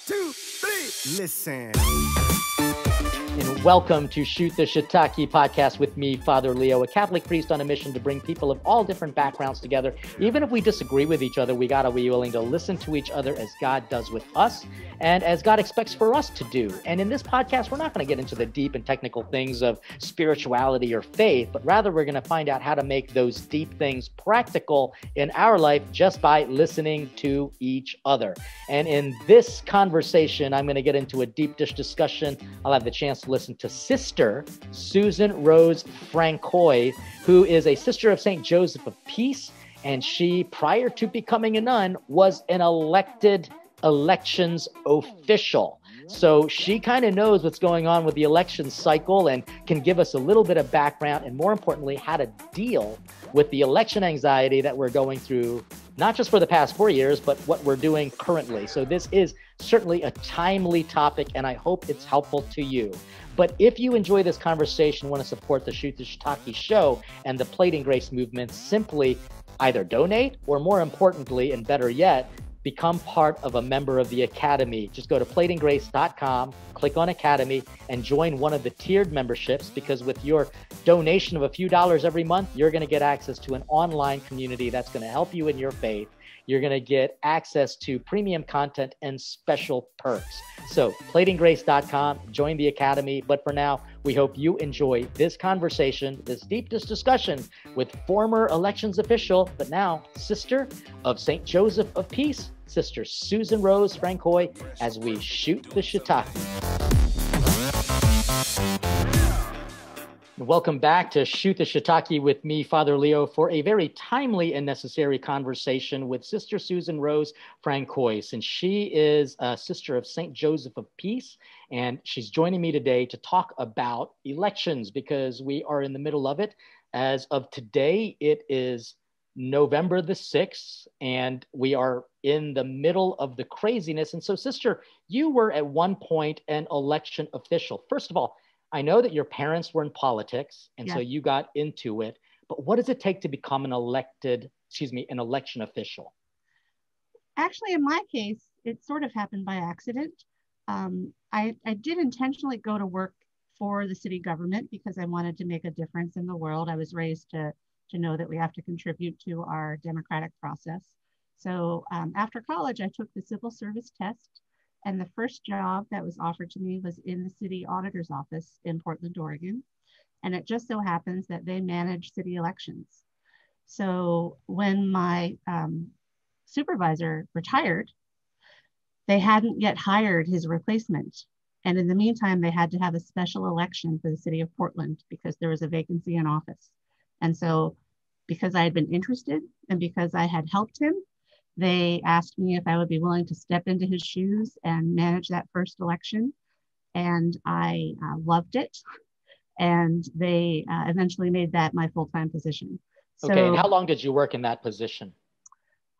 two, three. Listen. And welcome to Shoot the Shiitake podcast with me, Father Leo, a Catholic priest on a mission to bring people of all different backgrounds together. Even if we disagree with each other, we gotta be willing to listen to each other as God does with us and as God expects for us to do. And in this podcast, we're not gonna get into the deep and technical things of spirituality or faith, but rather we're gonna find out how to make those deep things practical in our life just by listening to each other. And in this conversation, I'm gonna get into a deep dish discussion. I'll have the chance to listen to Sr Susan Rose Francois, who is a sister of St. Joseph of Peace. And she, prior to becoming a nun, was an elected elections official. So she kind of knows what's going on with the election cycle and can give us a little bit of background and, more importantly, how to deal with the election anxiety that we're going through, not just for the past 4 years, but what we're doing currently. So this is certainly a timely topic, and I hope it's helpful to you. But if you enjoy this conversation, want to support the Shoot the Shiitake show and the Plating Grace movement, simply either donate or, more importantly, and better yet, become part of a member of the Academy. Just go to platinggrace.com, click on Academy, and join one of the tiered memberships, because with your donation of a few dollars every month, you're going to get access to an online community that's going to help you in your faith. You're going to get access to premium content and special perks. So platinggrace.com, join the Academy. But for now, we hope you enjoy this conversation, this deep discussion with former elections official, but now Sister of St. Joseph of Peace, Sr Susan Rose Francois, as we shoot the shiitake. Welcome back to Shoot the Shiitake with me, Father Leo, for a very timely and necessary conversation with Sr Susan Rose Francois. And she is a sister of St. Joseph of Peace, and she's joining me today to talk about elections because we are in the middle of it. As of today, it is November the 6th, and we are in the middle of the craziness. And so, sister, you were at one point an election official. First of all, I know that your parents were in politics, and so you got into it, but what does it take to become an election official? Actually, in my case, it sort of happened by accident. I did intentionally go to work for the city government because I wanted to make a difference in the world. I was raised to know that we have to contribute to our democratic process. So after college, I took the civil service test. And the first job that was offered to me was in the city auditor's office in Portland, Oregon. And it just so happens that they manage city elections. So when my supervisor retired, they hadn't yet hired his replacement. And in the meantime, they had to have a special election for the city of Portland because there was a vacancy in office. And so because I had been interested and because I had helped him, they asked me if I would be willing to step into his shoes and manage that first election. And I loved it. And they eventually made that my full-time position. Okay, and how long did you work in that position?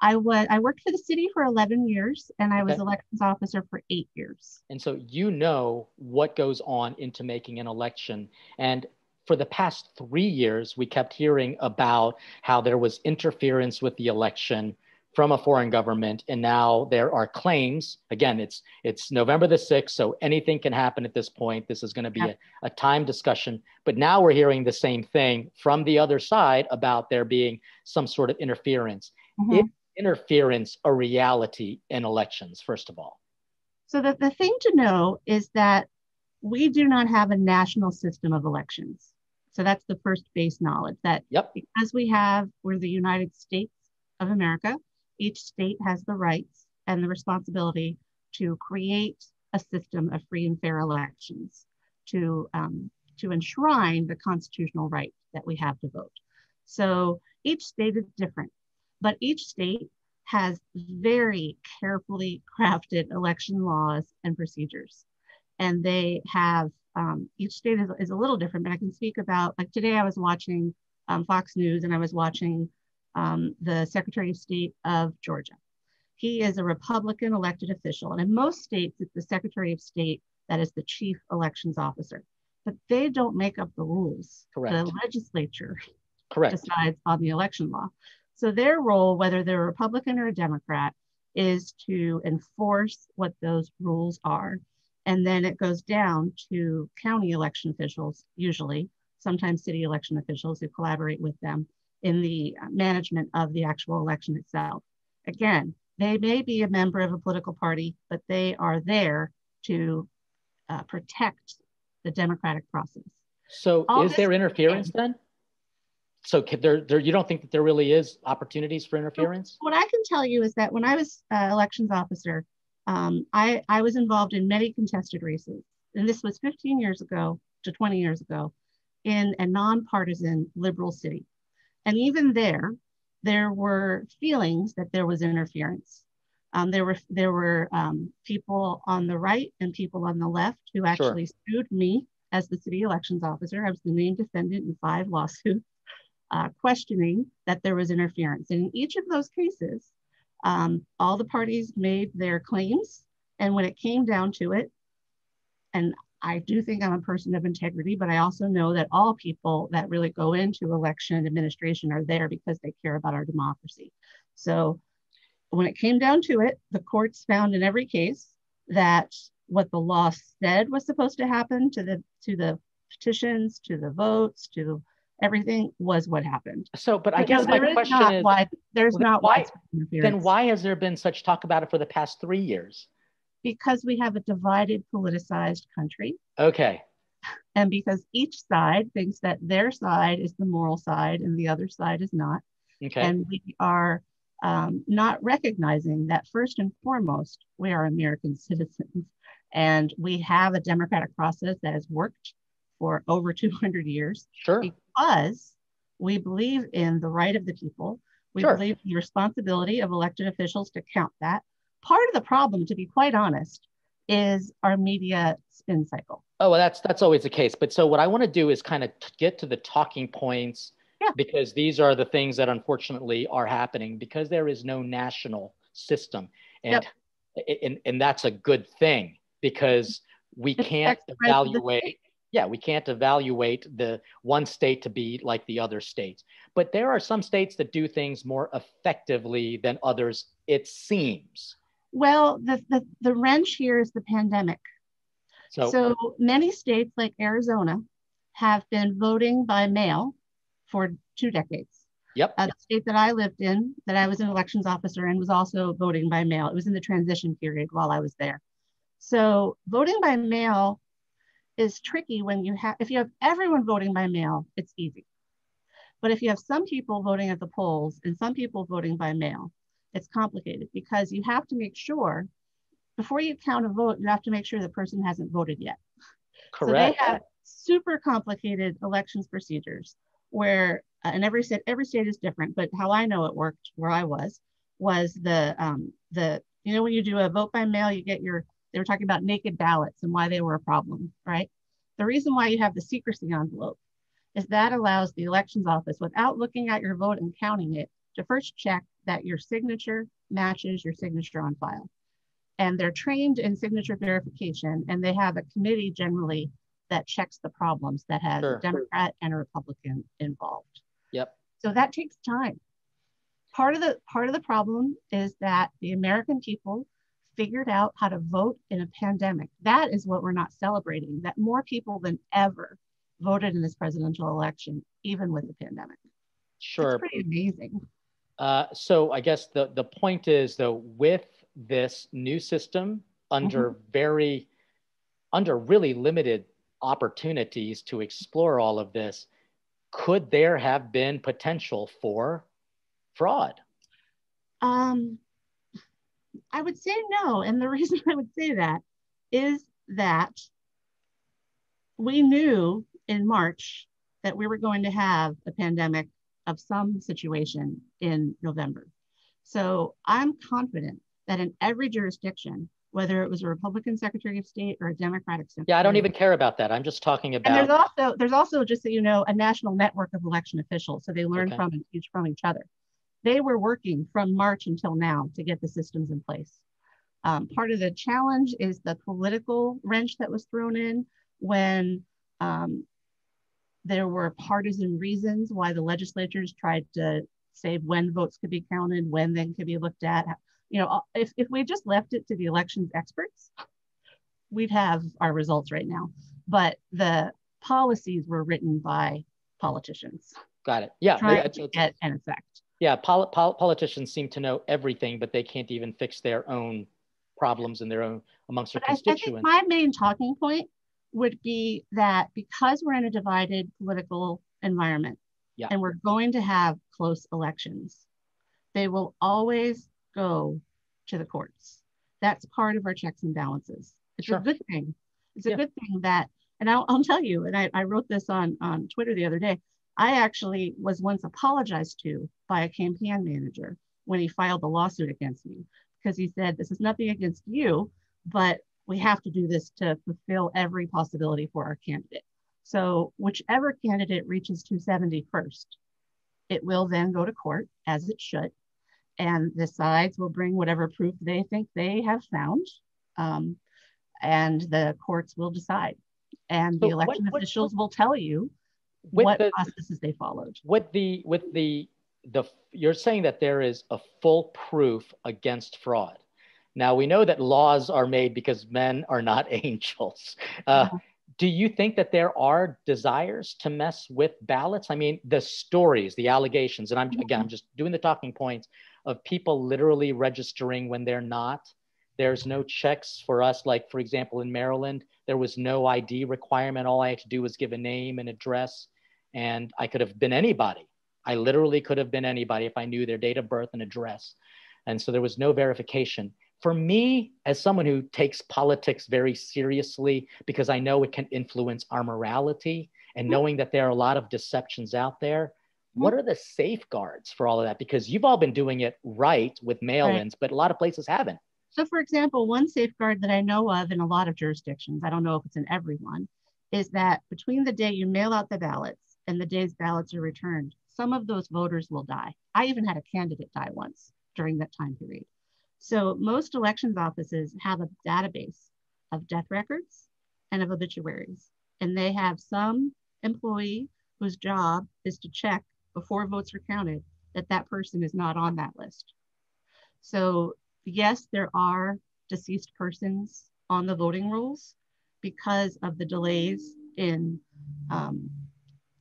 I worked for the city for 11 years, and I was elections officer for 8 years. And so you know what goes on into making an election. And for the past 3 years, we kept hearing about how there was interference with the election from a foreign government. And now there are claims, again, it's November the 6th, so anything can happen at this point. This is going to be a time discussion. But now we're hearing the same thing from the other side about there being some sort of interference. Mm-hmm. Is interference a reality in elections, first of all? So the thing to know is that we do not have a national system of elections. So that's the first base knowledge, that because we're the United States of America, each state has the rights and the responsibility to create a system of free and fair elections to enshrine the constitutional right that we have to vote. So each state is different, but each state has very carefully crafted election laws and procedures. And they have, each state is a little different, but I can speak about, like today I was watching Fox News and I was watching the Secretary of State of Georgia. He is a Republican elected official. And in most states, it's the Secretary of State that is the chief elections officer. But they don't make up the rules. Correct. The legislature decides on the election law. So their role, whether they're a Republican or a Democrat, is to enforce what those rules are. And then it goes down to county election officials, usually, sometimes city election officials who collaborate with them in the management of the actual election itself. Again, they may be a member of a political party, but they are there to protect the democratic process. So is there interference then? So you don't think that there really is opportunities for interference? So what I can tell you is that when I was elections officer, I was involved in many contested races. And this was 15 years ago to 20 years ago in a nonpartisan liberal city. And even there were feelings that there was interference. There were people on the right and people on the left who actually sued me as the city elections officer. I was the named defendant in 5 lawsuits, questioning that there was interference. And in each of those cases, all the parties made their claims. And when it came down to it, and I do think I'm a person of integrity, but I also know that all people that really go into election administration are there because they care about our democracy. So when it came down to it, the courts found in every case that what the law said was supposed to happen to the petitions, to the votes, to everything was what happened. So, but I guess my question is, there's not widespread interference. Then why has there been such talk about it for the past 3 years? Because we have a divided, politicized country. Okay. And because each side thinks that their side is the moral side and the other side is not. Okay. And we are not recognizing that first and foremost, we are American citizens and we have a democratic process that has worked for over 200 years. Sure. Because we believe in the right of the people. We believe in the responsibility of elected officials to count that. Part of the problem, to be quite honest, is our media spin cycle. Oh, well, that's always the case. But so what I want to do is kind of get to the talking points, because these are the things that unfortunately are happening because there is no national system. And, and that's a good thing because we can't evaluate. Yeah, we can't evaluate the one state to be like the other states. But there are some states that do things more effectively than others, it seems. Well, the wrench here is the pandemic. So many states like Arizona have been voting by mail for 2 decades. Yep. The state that I lived in, that I was an elections officer in, was also voting by mail. It was in the transition period while I was there. So voting by mail is tricky when if you have everyone voting by mail, it's easy. But if you have some people voting at the polls and some people voting by mail, it's complicated because you have to make sure before you count a vote, you have to make sure the person hasn't voted yet. Correct. So they have super complicated elections procedures where, and every state is different, but how I know it worked where I was the when you do a vote by mail, they were talking about naked ballots and why they were a problem, right? The reason why you have the secrecy envelope is that allows the elections office, without looking at your vote and counting it, to first check that your signature matches your signature on file. And they're trained in signature verification, and they have a committee generally that checks the problems that has a Democrat and a Republican involved. Yep. So that takes time. Part of the problem is that the American people figured out how to vote in a pandemic. That is what we're not celebrating, that more people than ever voted in this presidential election, even with the pandemic. Sure. It's pretty amazing. So I guess the point is, though, with this new system under really limited opportunities to explore all of this, could there have been potential for fraud? I would say no. And the reason I would say that is that we knew in March that we were going to have a pandemic of some situation in November. So I'm confident that in every jurisdiction, whether it was a Republican Secretary of State or a Democratic Secretary. Yeah, I don't even care about that. I'm just talking about. And there's also just so you know, a national network of election officials. So they learn from each other. They were working from March until now to get the systems in place. Part of the challenge is the political wrench that was thrown in when there were partisan reasons why the legislatures tried to say when votes could be counted, when they could be looked at, if we just left it to the elections experts, we'd have our results right now. But the policies were written by politicians. Got it. Yeah. Trying to get an effect. Yeah. Politicians seem to know everything, but they can't even fix their own problems in their own amongst their constituents. I think my main talking point would be that because we're in a divided political environment, and we're going to have close elections, they will always go to the courts. That's part of our checks and balances. It's a good thing. It's a good thing that, and I'll tell you, and I wrote this on Twitter the other day, I actually was once apologized to by a campaign manager when he filed the lawsuit against me, because he said, this is nothing against you, but we have to do this to fulfill every possibility for our candidate. So whichever candidate reaches 270 first, it will then go to court, as it should, and the sides will bring whatever proof they think they have found, and the courts will decide. And the election officials will tell you what processes they followed. You're saying that there is a full proof against fraud. Now, we know that laws are made because men are not angels. Do you think that there are desires to mess with ballots? I mean, the stories, the allegations, and I'm just doing the talking points of people literally registering when they're not. There's no checks for us. Like, for example, in Maryland, there was no ID requirement. All I had to do was give a name and address, and I could have been anybody. I literally could have been anybody if I knew their date of birth and address. And so there was no verification. For me, as someone who takes politics very seriously, because I know it can influence our morality, and knowing that there are a lot of deceptions out there, what are the safeguards for all of that? Because you've all been doing it right with mail-ins, but a lot of places haven't. So for example, one safeguard that I know of in a lot of jurisdictions, I don't know if it's in everyone, is that between the day you mail out the ballots and the days ballots are returned, some of those voters will die. I even had a candidate die once during that time period. So most elections offices have a database of death records and of obituaries. And they have some employee whose job is to check before votes are counted that that person is not on that list. So yes, there are deceased persons on the voting rolls because of the delays in,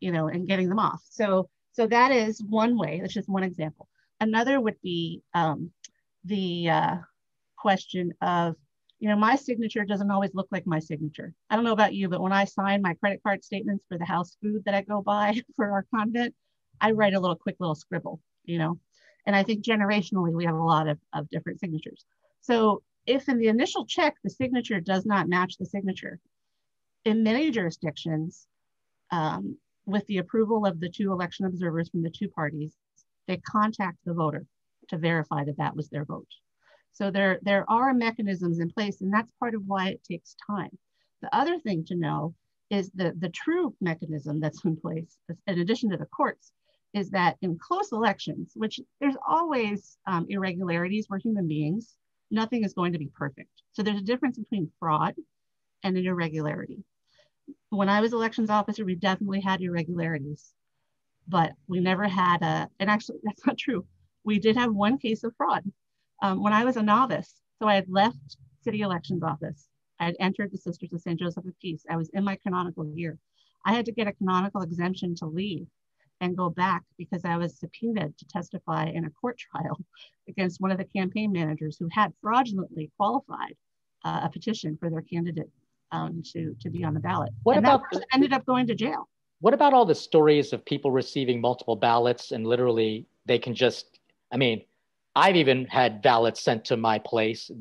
in getting them off. So that is one way. That's just one example. Another would be the question of, my signature doesn't always look like my signature. I don't know about you, but when I sign my credit card statements for the house food that I go buy for our convent, I write a quick little scribble, and I think generationally we have a lot of different signatures. So if in the initial check, the signature does not match the signature, in many jurisdictions, with the approval of the two election observers from the two parties, they contact the voter to verify that that was their vote. So there are mechanisms in place, and that's part of why it takes time. The other thing to know is the true mechanism that's in place, in addition to the courts, is that in close elections, which there's always irregularities, we're human beings, nothing is going to be perfect. So there's a difference between fraud and an irregularity. When I was elections officer, we definitely had irregularities, but we never had and actually that's not true. We did have one case of fraud. When I was a novice, so I had left city elections office. I had entered the Sisters of St. Joseph of Peace. I was in my canonical year. I had to get a canonical exemption to leave and go back because I was subpoenaed to testify in a court trial against one of the campaign managers who had fraudulently qualified a petition for their candidate to be on the ballot. That person ended up going to jail. What about all the stories of people receiving multiple ballots and literally they can just, I've even had ballots sent to my place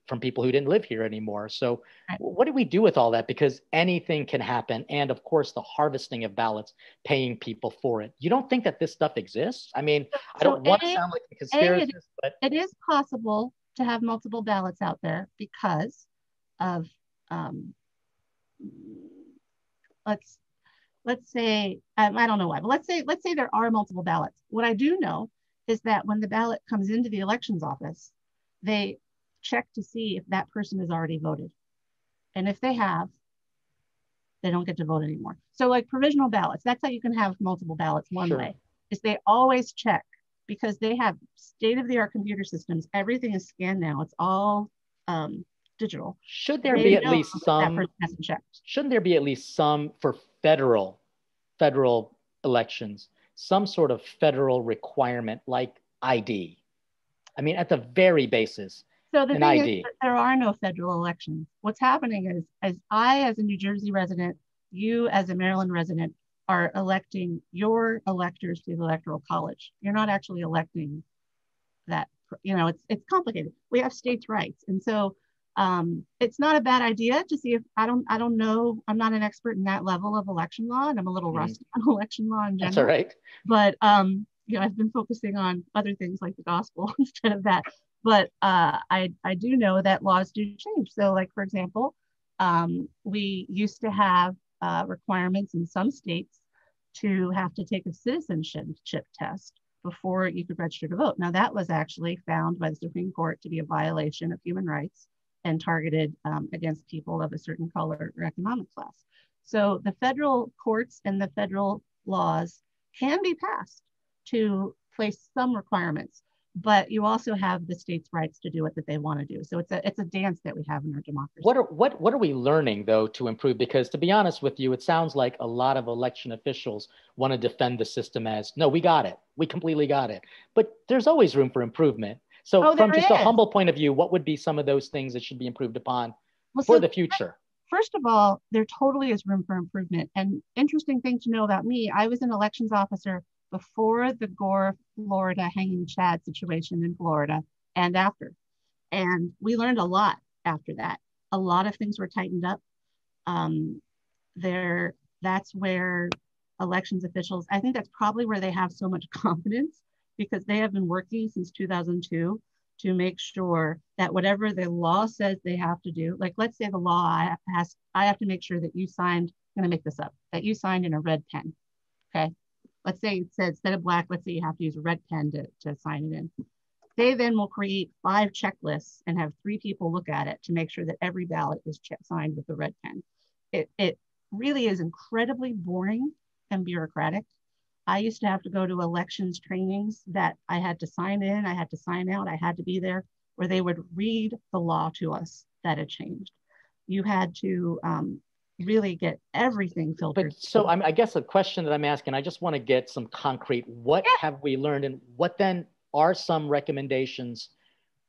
from people who didn't live here anymore. So what do we do with all that? Because anything can happen. And of course, the harvesting of ballots, paying people for it. You don't think that this stuff exists? I don't want to sound like a conspiracist, but it is possible to have multiple ballots out there because of, let's say, I don't know why, but let's say there are multiple ballots. What I do know is that when the ballot comes into the elections office, they check to see if that person has already voted. And if they have, they don't get to vote anymore. So like provisional ballots, that's how you can have multiple ballots one way, is they always check because they have state-of-the-art computer systems. Everything is scanned now. It's all digital. Should there They be at know least that some, person hasn't checked. shouldn't there be at least some for federal elections, some sort of federal requirement like ID? I mean, at the very basis, So the an thing is ID. that there are no federal elections. What's happening is, as a New Jersey resident, you as a Maryland resident are electing your electors through the Electoral College. You're not actually electing that. It's complicated. We have states' rights, and so it's not a bad idea to see if I don't know. I'm not an expert in that level of election law, and I'm a little rusty on election law in general. That's all right. But I've been focusing on other things like the gospel instead of that. But I do know that laws do change. So, like for example, we used to have requirements in some states to have to take a citizenship test before you could register to vote. Now, that was actually found by the Supreme Court to be a violation of human rights and targeted against people of a certain color or economic class. So the federal courts and the federal laws can be passed to place some requirements, but you also have the states' rights to do what that they want to do. So it's a dance that we have in our democracy. What are we learning though to improve? Because to be honest with you, it sounds like a lot of election officials want to defend the system as, no, we got it, we completely got it. But there's always room for improvement. So from just a humble point of view, what would be some of those things that should be improved upon for the future? First of all, there totally is room for improvement. And interesting thing to know about me, I was an elections officer before the Gore, Florida hanging Chad situation in Florida and after. And we learned a lot after that. A lot of things were tightened up. That's where elections officials, I think that's probably where they have so much confidence, because they have been working since 2002 to make sure that whatever the law says they have to do, like let's say the law I have to make sure that you signed, I'm gonna make this up, that you signed in a red pen, okay? Let's say it says instead of black, let's say you have to use a red pen to sign it in. They then will create 5 checklists and have 3 people look at it to make sure that every ballot is signed with the red pen. It really is incredibly boring and bureaucratic. I used to have to go to elections trainings that I had to sign in, I had to sign out, I had to be there, where they would read the law to us that had changed. You had to really get everything filtered. But so I guess a question that I'm asking, I just want to get some concrete, what have we learned, and what then are some recommendations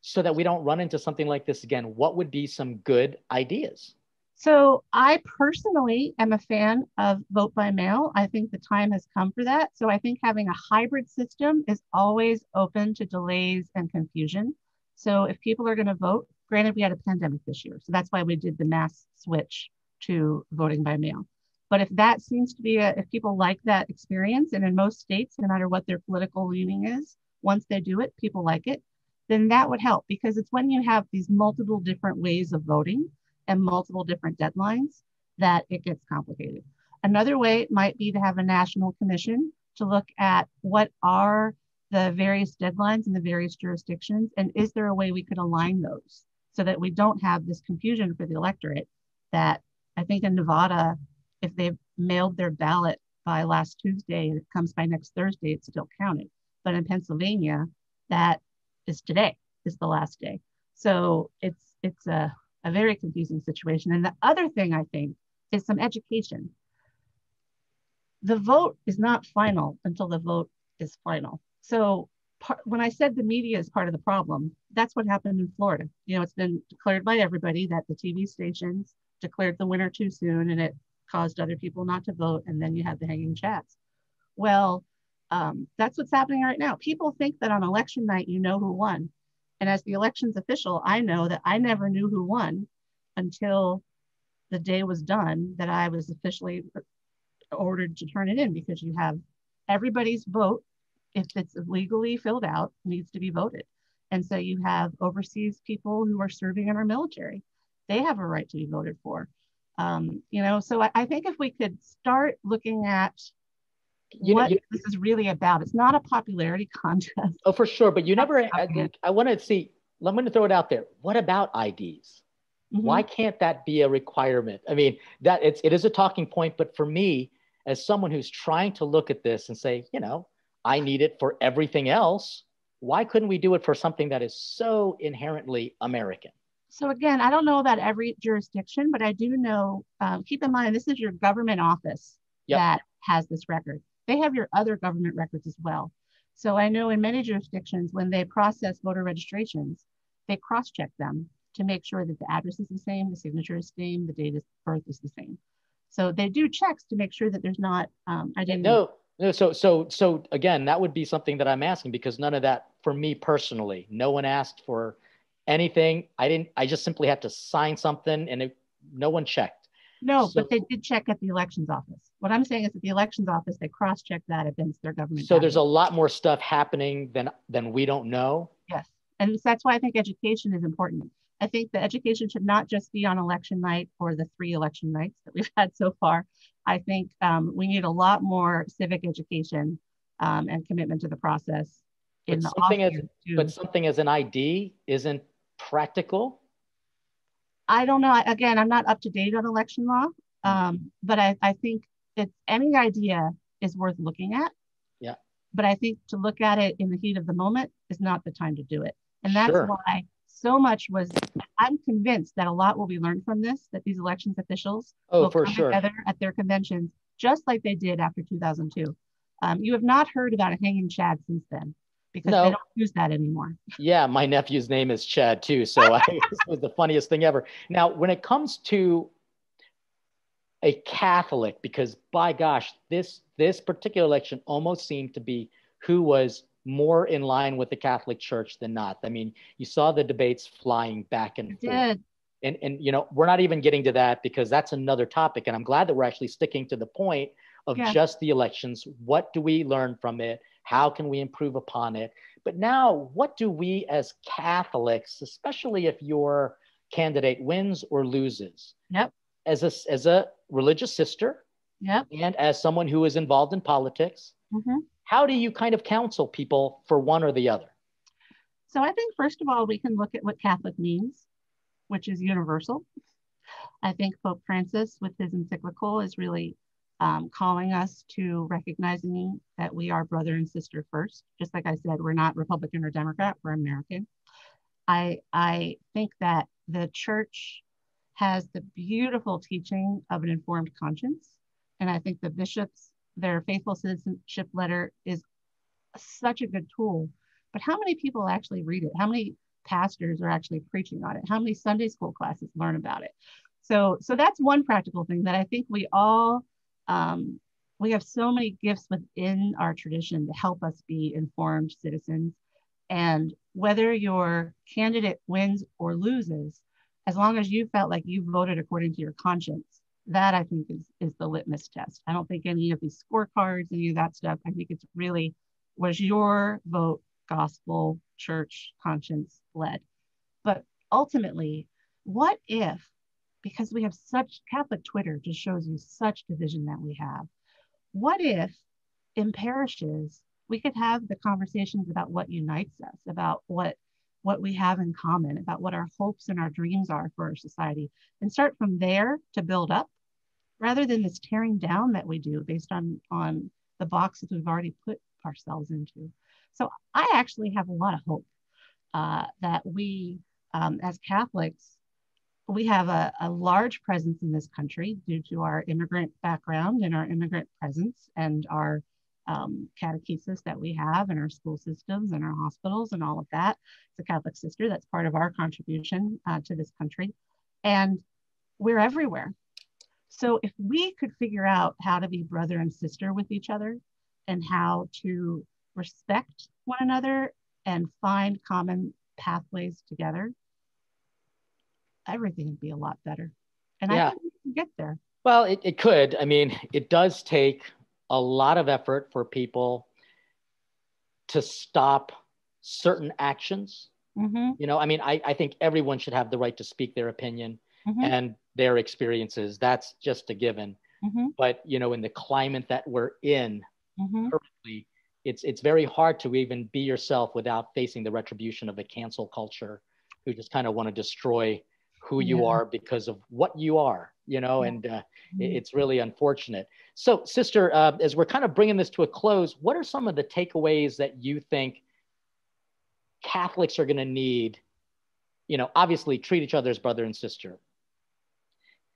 so that we don't run into something like this again? What would be some good ideas? So I personally am a fan of vote by mail. I think the time has come for that. So I think having a hybrid system is always open to delays and confusion. So if people are going to vote, granted we had a pandemic this year, so that's why we did the mass switch to voting by mail. But if that seems to be if people like that experience, and in most states, no matter what their political leaning is, once they do it, people like it, then that would help, because it's when you have these multiple different ways of voting and multiple different deadlines that it gets complicated. Another way might be to have a national commission to look at what are the various deadlines in the various jurisdictions, and is there a way we could align those so that we don't have this confusion for the electorate that I think in Nevada, if they've mailed their ballot by last Tuesday and it comes by next Thursday, it's still counted. But in Pennsylvania, that is today, is the last day. So it's a very confusing situation. And the other thing I think is some education. The vote is not final until the vote is final. So when I said the media is part of the problem, that's what happened in Florida. You know, it's been declared by everybody that the TV stations declared the winner too soon, and it caused other people not to vote. And then you had the hanging chads. Well, that's what's happening right now. People think that on election night, you know who won. And as the elections official, I know that I never knew who won until the day was done that I was officially ordered to turn it in, because you have everybody's vote, if it's legally filled out, needs to be voted. And so you have overseas people who are serving in our military. They have a right to be voted for. So I think if we could start looking at what this is really about. It's not a popularity contest. Oh, for sure. But you never, I want to see, I'm going to throw it out there. What about IDs? Mm-hmm. Why can't that be a requirement? I mean, it is a talking point, but for me, as someone who's trying to look at this and say, I need it for everything else. Why couldn't we do it for something that is so inherently American? So again, I don't know about every jurisdiction, but I do know, keep in mind, this is your government office Yep. that has this record. They have your other government records as well. So I know in many jurisdictions, when they process voter registrations, they cross-check them to make sure that the address is the same, the signature is the same, the date of birth is the same. So they do checks to make sure that there's not identity. No. So again, that would be something that I'm asking, because none of that for me personally. No one asked for anything. I just simply had to sign something, and no one checked. No, but they did check at the elections office. What I'm saying is at the elections office, they cross-check that against their government. So there's a lot more stuff happening than we don't know. Yes. And that's why I think education is important. I think the education should not just be on election night or the 3 election nights that we've had so far. I think we need a lot more civic education and commitment to the process. But something as an ID isn't practical. I don't know. Again, I'm not up to date on election law, but I think any idea is worth looking at. Yeah. But I think to look at it in the heat of the moment is not the time to do it. And that's why so much I'm convinced that a lot will be learned from this, that these elections officials will come together at their conventions, just like they did after 2002. You have not heard about a hanging Chad since then, because they don't use that anymore. Yeah, my nephew's name is Chad too. So it was the funniest thing ever. Now, when it comes to a Catholic, because by gosh, this particular election almost seemed to be who was more in line with the Catholic Church than not. I mean, you saw the debates flying back and forth. And we're not even getting to that, because that's another topic. And I'm glad that we're actually sticking to the point of just the elections. What do we learn from it? How can we improve upon it? But now, what do we as Catholics, especially if your candidate wins or loses, as a religious sister, and as someone who is involved in politics, how do you kind of counsel people for one or the other? So I think, first of all, we can look at what Catholic means, which is universal. I think Pope Francis, with his encyclical, is really calling us to recognizing that we are brother and sister first. Just like I said, we're not Republican or Democrat, we're American. I think that the church has the beautiful teaching of an informed conscience. And I think the bishops, their faithful citizenship letter is such a good tool. But how many people actually read it? How many pastors are actually preaching on it? How many Sunday school classes learn about it? So that's one practical thing that I think we all, we have so many gifts within our tradition to help us be informed citizens. And whether your candidate wins or loses, as long as you felt like you voted according to your conscience, that I think is the litmus test. I don't think any of these scorecards, any of that stuff, I think it's really, was your vote gospel, church, conscience led? But ultimately, what if, because we have such, Catholic Twitter just shows you such division that we have. What if in parishes, we could have the conversations about what unites us, about what we have in common, about what our hopes and our dreams are for our society, and start from there to build up, rather than this tearing down that we do based on the boxes we've already put ourselves into. So I actually have a lot of hope that we, as Catholics, we have a large presence in this country due to our immigrant background and our immigrant presence and our catechesis that we have in our school systems and our hospitals and all of that. It's a Catholic sister. That's part of our contribution to this country. And we're everywhere. So if we could figure out how to be brother and sister with each other and how to respect one another and find common pathways together, everything would be a lot better. And I think we can get there. Well, it could. I mean, it does take a lot of effort for people to stop certain actions. I mean, I think everyone should have the right to speak their opinion and their experiences. That's just a given. But, in the climate that we're in currently, it's very hard to even be yourself without facing the retribution of a cancel culture who just kind of want to destroy who you are because of what you are. and it's really unfortunate. So, Sister, as we're kind of bringing this to a close, what are some of the takeaways that you think Catholics are going to need? Obviously treat each other as brother and sister.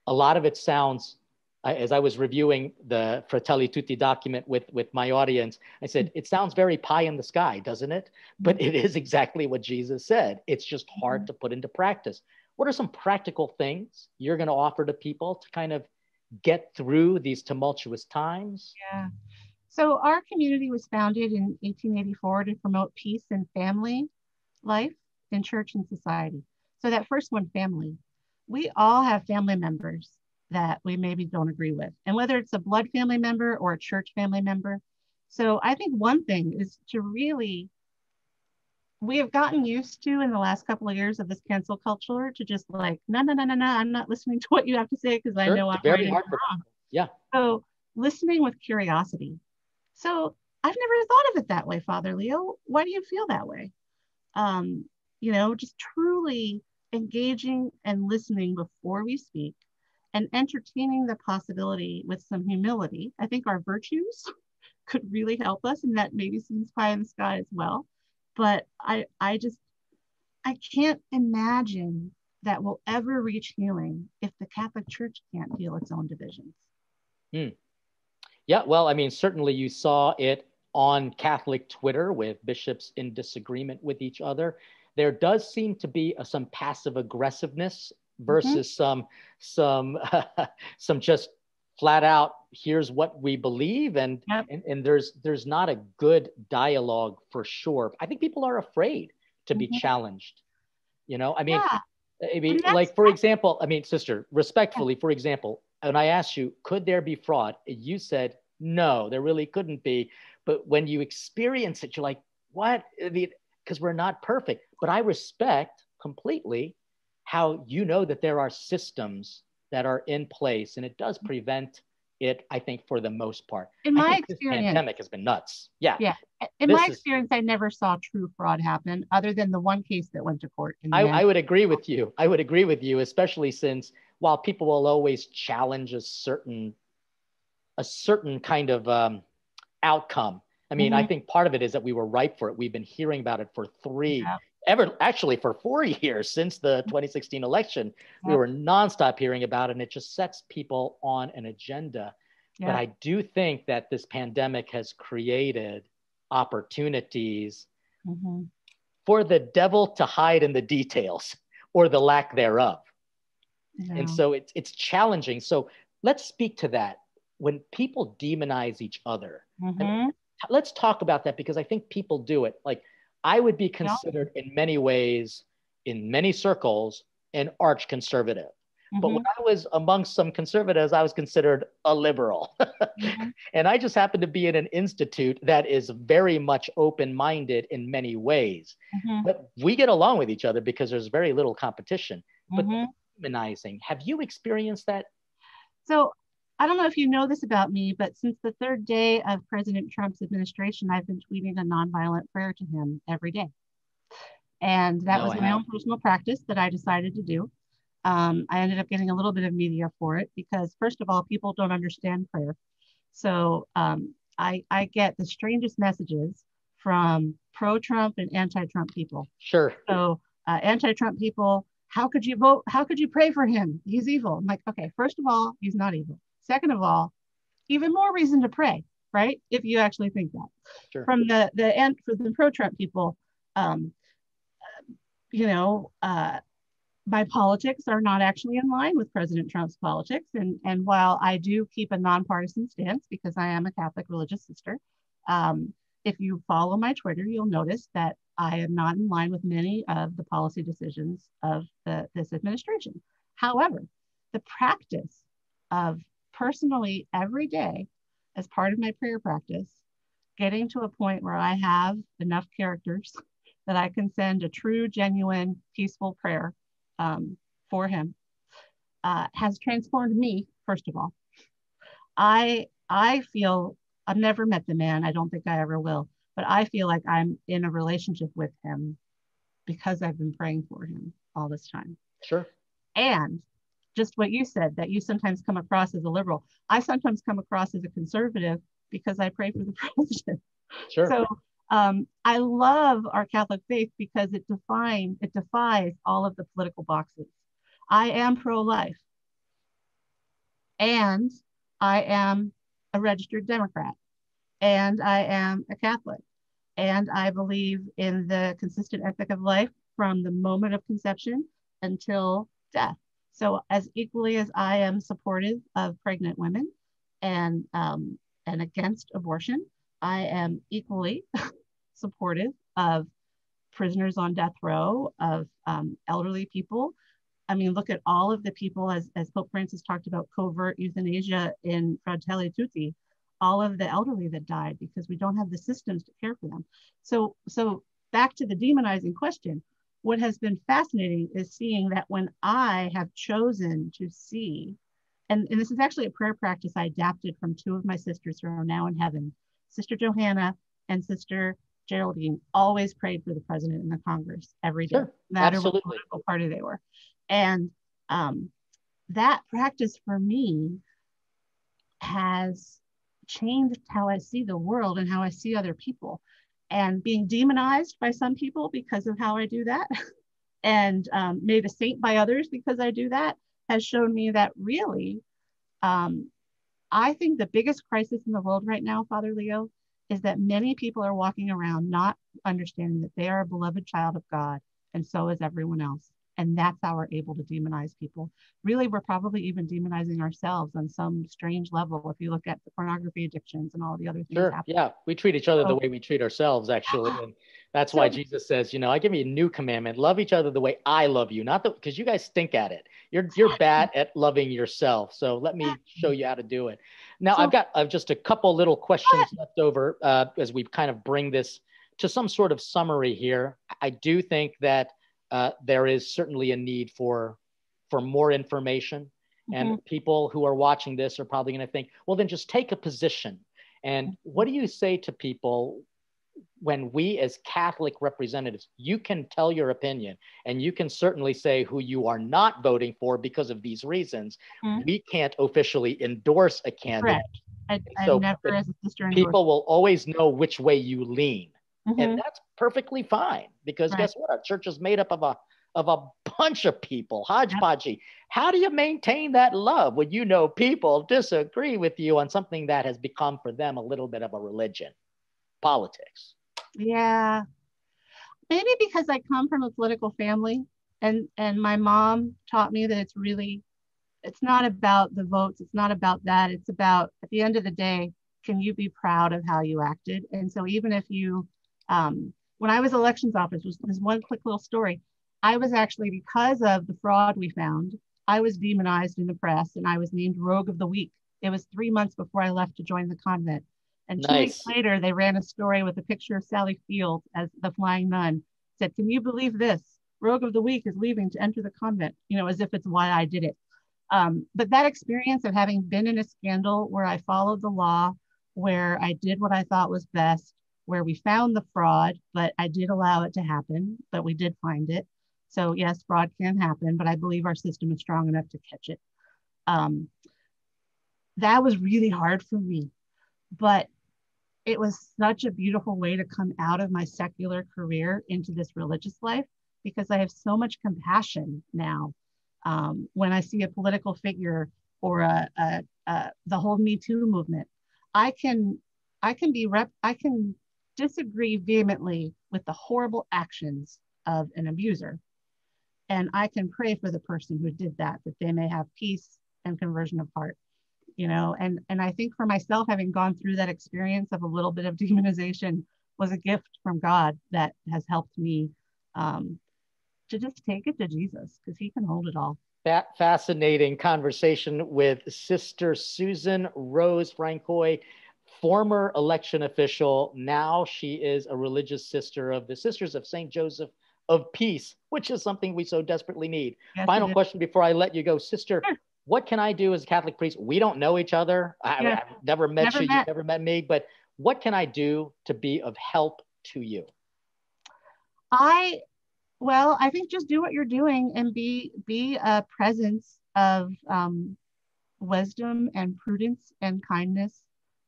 A lot of it sounds, as I was reviewing the Fratelli Tutti document with my audience, I said, it sounds very pie in the sky, doesn't it? But it is exactly what Jesus said. It's just hard to put into practice. What are some practical things you're going to offer to people to kind of get through these tumultuous times? Yeah. So our community was founded in 1884 to promote peace and family life in church and society. So that first one, family, we all have family members that we maybe don't agree with, and whether it's a blood family member or a church family member. So I think one thing is to really, we have gotten used to in the last couple of years of this cancel culture to just like, no, I'm not listening to what you have to say because I know I'm very right hard and wrong. Yeah. So listening with curiosity. So I've never thought of it that way, Father Leo. Why do you feel that way? Just truly engaging and listening before we speak and entertaining the possibility with some humility. I think our virtues could really help us, and that maybe seems pie in the sky as well. But I can't imagine that we'll ever reach healing if the Catholic Church can't heal its own divisions. Yeah, well, I mean, certainly you saw it on Catholic Twitter with bishops in disagreement with each other. There does seem to be some passive aggressiveness versus some just flat out, here's what we believe, and there's not a good dialogue for sure. I think people are afraid to be challenged. Like, for example, Sister, respectfully, for example, when I asked you, could there be fraud? You said, no, there really couldn't be. But when you experience it, you're like, what? Because we're not perfect. But I respect completely how you know that there are systems that are in place, and it does prevent it, I think, for the most part. In my experience, this pandemic has been nuts. Yeah. In my experience, I never saw true fraud happen other than the one case that went to court. I would agree with you. I would agree with you, especially since while people will always challenge a certain kind of outcome. I think part of it is that we were ripe for it. We've been hearing about it for for 4 years since the 2016 election. We were nonstop hearing about it, and it just sets people on an agenda. But I do think that this pandemic has created opportunities for the devil to hide in the details or the lack thereof. And so it's challenging. So let's speak to that. When people demonize each other, let's talk about that, because I think people do it. Like, I would be considered in many ways, in many circles, an arch conservative. But when I was amongst some conservatives, I was considered a liberal. And I just happen to be in an institute that is very much open-minded in many ways. But we get along with each other because there's very little competition. But demonizing, have you experienced that? So I don't know if you know this about me, but since the third day of President Trump's administration, I've been tweeting a nonviolent prayer to him every day. And that was my own personal practice that I decided to do. I ended up getting a little bit of media for it because, first of all, people don't understand prayer. So I get the strangest messages from pro-Trump and anti-Trump people. Sure. So anti-Trump people, how could you vote? How could you pray for him? He's evil. I'm like, okay, first of all, he's not evil. Second of all, even more reason to pray, right? If you actually think that. Sure. For the pro-Trump people, my politics are not actually in line with President Trump's politics. And while I do keep a nonpartisan stance because I am a Catholic religious sister, if you follow my Twitter, you'll notice that I am not in line with many of the policy decisions of this administration. However, the practice of personally every day as part of my prayer practice, getting to a point where I have enough characters that I can send a true, genuine, peaceful prayer for him has transformed me, first of all. I feel, I've never met the man. I don't think I ever will, but I feel like I'm in a relationship with him because I've been praying for him all this time. Sure. And just what you said, that you sometimes come across as a liberal. I sometimes come across as a conservative because I pray for the president. Sure. So I love our Catholic faith because it defies all of the political boxes. I am pro-life, and I am a registered Democrat, and I am a Catholic, and I believe in the consistent ethic of life from the moment of conception until death. So as equally as I am supportive of pregnant women and against abortion, I am equally supportive of prisoners on death row, of elderly people. I mean, look at all of the people, as Pope Francis talked about covert euthanasia in Fratelli Tutti, all of the elderly that died because we don't have the systems to care for them. So back to the demonizing question, what has been fascinating is seeing that when I have chosen to see, and this is actually a prayer practice I adapted from two of my sisters who are now in heaven, Sister Johanna and Sister Geraldine, always prayed for the president and the Congress every day, Sure. no matter Absolutely. what political party they were. And that practice for me has changed how I see the world and how I see other people. And being demonized by some people because of how I do that, and made a saint by others because I do that, has shown me that really, I think the biggest crisis in the world right now, Father Leo, is that many people are walking around not understanding that they are a beloved child of God, and so is everyone else. And that's how we're able to demonize people. Really, we're probably even demonizing ourselves on some strange level if you look at the pornography addictions and all the other things Sure. happening. Yeah. We treat each other the way we treat ourselves, actually. And that's why Jesus says, I give you a new commandment. Love each other the way I love you. Not because you guys stink at it. You're bad at loving yourself. So let me show you how to do it. Now, I've just a couple little questions left over as we kind of bring this to some sort of summary here. I do think that there is certainly a need for more information. And people who are watching this are probably going to think, well, then just take a position. And what do you say to people when we as Catholic representatives, you can tell your opinion and you can certainly say who you are not voting for because of these reasons. We can't officially endorse a candidate. I've So never, as a sister, people will always know which way you lean. And that's perfectly fine because guess what? Our church is made up of a bunch of people, hodgepodgey. How do you maintain that love when you know people disagree with you on something that has become for them a little bit of a religion? Politics. Yeah, maybe because I come from a political family, and my mom taught me that it's not about the votes, it's not about that, it's about, at the end of the day, can you be proud of how you acted? And so even if you when I was elections officer, there's one quick little story. I was actually, because of the fraud we found, I was demonized in the press and I was named Rogue of the Week. It was 3 months before I left to join the convent. And 2 weeks later, they ran a story with a picture of Sally Field as the flying nun. Said, can you believe this? Rogue of the Week is leaving to enter the convent, as if it's why I did it. But that experience of having been in a scandal where I followed the law, where I did what I thought was best, where we found the fraud, but I did allow it to happen, but we did find it. So yes, fraud can happen, but I believe our system is strong enough to catch it. That was really hard for me, but it was such a beautiful way to come out of my secular career into this religious life, because I have so much compassion now. When I see a political figure or the whole Me Too movement, I can disagree vehemently with the horrible actions of an abuser. And I can pray for the person who did that they may have peace and conversion of heart, and I think for myself, having gone through that experience of a little bit of demonization was a gift from God that has helped me to just take it to Jesus, because he can hold it all. That fascinating conversation with Sister Susan Rose Francois, former election official. Now she is a religious sister of the Sisters of St. Joseph of Peace, which is something we so desperately need. Yes, final question before I let you go, Sister. Sure. What can I do as a Catholic priest? We don't know each other. I've never met you. You've never met me. But what can I do to be of help to you? I think just do what you're doing and be a presence of wisdom and prudence and kindness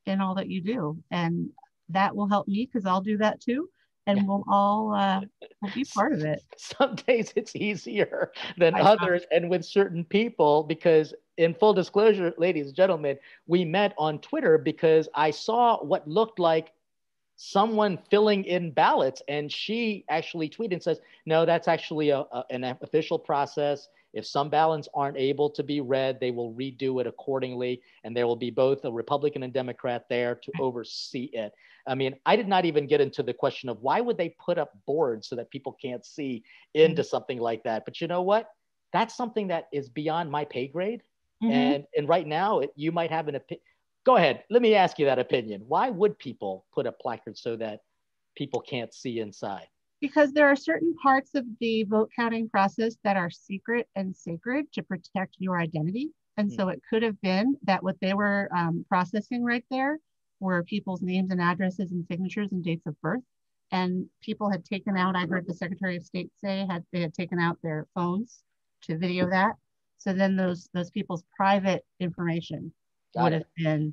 in all that you do. And that will help me because I'll do that too. And we'll all we'll be part of it. Some days it's easier than others, and with certain people, because in full disclosure, ladies and gentlemen, we met on Twitter because I saw what looked like someone filling in ballots, and she actually tweeted and says, no, that's actually an official process. If some ballots aren't able to be read, they will redo it accordingly, and there will be both a Republican and Democrat there to oversee it. I mean, I did not even get into the question of why would they put up boards so that people can't see into something like that. But you know what? That's something that is beyond my pay grade. And right now, you might have an opinion. Go ahead. Let me ask you that opinion. Why would people put up placards so that people can't see inside? Because there are certain parts of the vote counting process that are secret and sacred to protect your identity. And so it could have been that what they were processing right there were people's names and addresses and signatures and dates of birth. And people had taken out, I heard the Secretary of State say, they had taken out their phones to video that. So then those people's private information would have been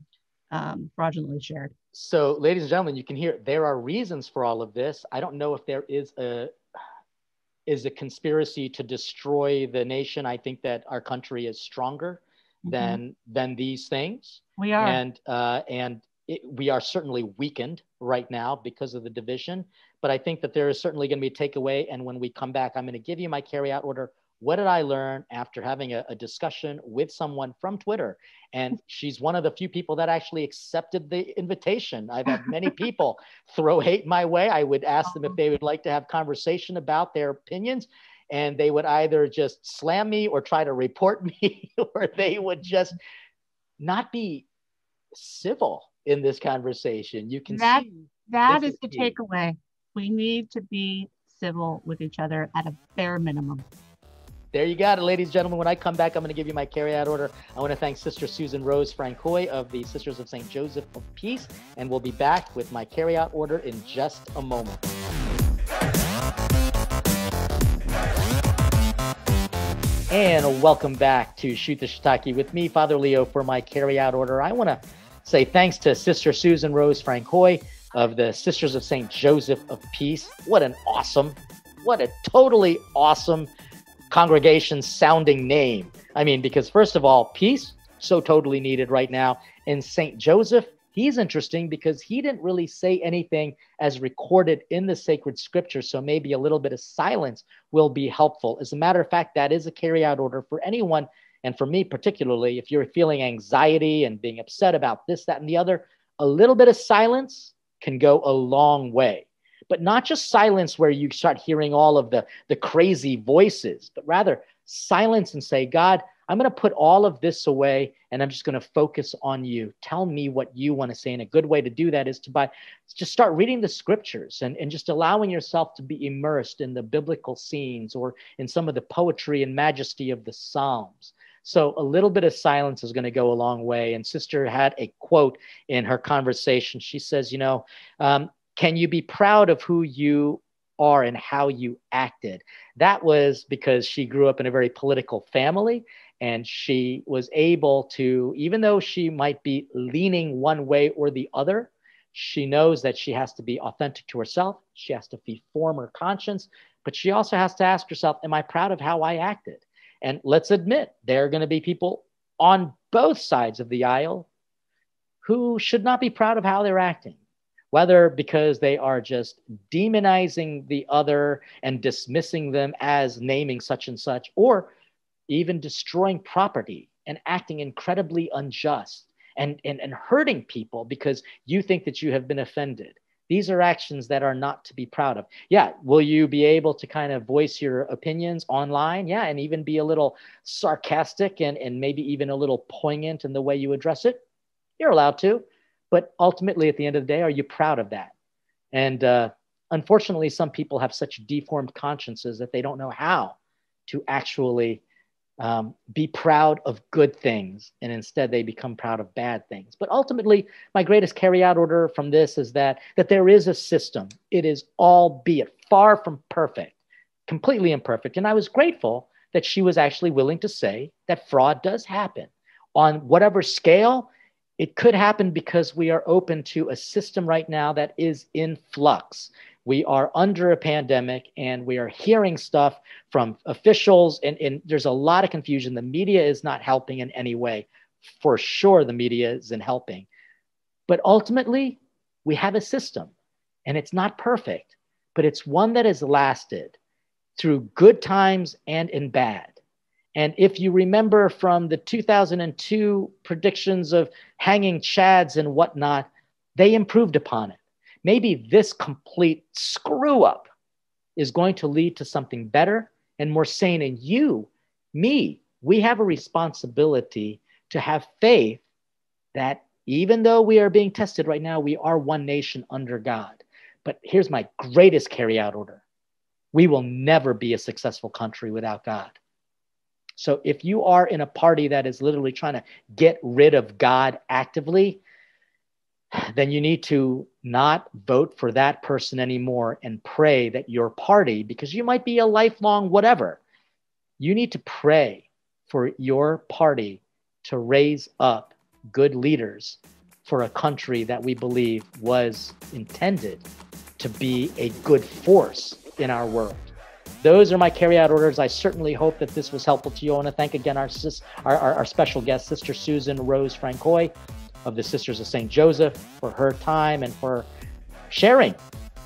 fraudulently shared. So, ladies and gentlemen, you can hear there are reasons for all of this. I don't know if there is a conspiracy to destroy the nation. I think that our country is stronger than these things. We are, and we are certainly weakened right now because of the division. But I think that there is certainly going to be a takeaway. And when we come back, I'm going to give you my carryout order. What did I learn after having a discussion with someone from Twitter? And she's one of the few people that actually accepted the invitation. I've had many people throw hate my way. I would ask them if they would like to have conversation about their opinions, and they would either just slam me or try to report me, or they would just not be civil in this conversation. You can see that is the takeaway. We need to be civil with each other at a bare minimum. There you got it, ladies and gentlemen. When I come back, I'm going to give you my carryout order. I want to thank Sister Susan Rose Francois of the Sisters of St. Joseph of Peace, and we'll be back with my carryout order in just a moment. And welcome back to Shoot the Shiitake with me, Father Leo, for my carryout order. I want to say thanks to Sister Susan Rose Francois of the Sisters of St. Joseph of Peace. What a totally awesome congregation sounding name. I mean, because first of all, peace, so totally needed right now. And St. Joseph, he's interesting because he didn't really say anything as recorded in the sacred scripture. So maybe a little bit of silence will be helpful. As a matter of fact, that is a carryout order for anyone. And for me, particularly, if you're feeling anxiety and being upset about this, that, and the other, a little bit of silence can go a long way. But not just silence where you start hearing all of the crazy voices, but rather silence and say, God, I'm going to put all of this away and I'm just going to focus on you. Tell me what you want to say. And a good way to do that is to just start reading the scriptures and just allowing yourself to be immersed in the biblical scenes or in some of the poetry and majesty of the Psalms. So a little bit of silence is going to go a long way. And Sister had a quote in her conversation. She says, can you be proud of who you are and how you acted? That was because she grew up in a very political family, and she was able to, even though she might be leaning one way or the other, she knows that she has to be authentic to herself. She has to form her conscience, but she also has to ask herself, am I proud of how I acted? And let's admit, there are going to be people on both sides of the aisle who should not be proud of how they're acting. Whether because they are just demonizing the other and dismissing them as naming such and such, or even destroying property and acting incredibly unjust and hurting people because you think that you have been offended. These are actions that are not to be proud of. Yeah, will you be able to kind of voice your opinions online? Yeah, and even be a little sarcastic and maybe even a little poignant in the way you address it? You're allowed to. But ultimately, at the end of the day, are you proud of that? And unfortunately, some people have such deformed consciences that they don't know how to actually be proud of good things. And instead, they become proud of bad things. But ultimately, my greatest carryout order from this is that there is a system. It is, albeit far from perfect, completely imperfect. And I was grateful that she was actually willing to say that fraud does happen on whatever scale. It could happen because we are open to a system right now that is in flux. We are under a pandemic and we are hearing stuff from officials, and there's a lot of confusion. The media is not helping in any way. For sure, the media isn't helping. But ultimately, we have a system, and it's not perfect, but it's one that has lasted through good times and in bad. And if you remember from the 2002 predictions of hanging chads and whatnot, they improved upon it. Maybe this complete screw up is going to lead to something better and more sane. And you, me, we have a responsibility to have faith that even though we are being tested right now, we are one nation under God. But here's my greatest carryout order. We will never be a successful country without God. So if you are in a party that is literally trying to get rid of God actively, then you need to not vote for that person anymore and pray that your party, because you might be a lifelong whatever, you need to pray for your party to raise up good leaders for a country that we believe was intended to be a good force in our world. Those are my carryout orders. I certainly hope that this was helpful to you. I want to thank again our special guest, Sister Susan Rose Francois of the Sisters of St. Joseph, for her time and for sharing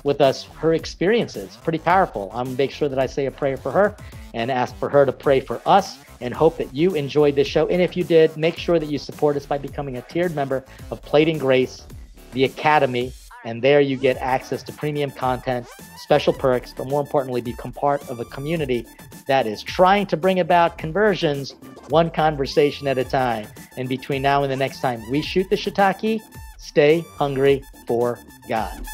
with us her experiences. Pretty powerful. I'm going to make sure that I say a prayer for her and ask for her to pray for us, and hope that you enjoyed this show. And if you did, make sure that you support us by becoming a tiered member of Plating Grace, the Academy, and there you get access to premium content, special perks, but more importantly, become part of a community that is trying to bring about conversions one conversation at a time. And between now and the next time we shoot the shiitake, stay hungry for God.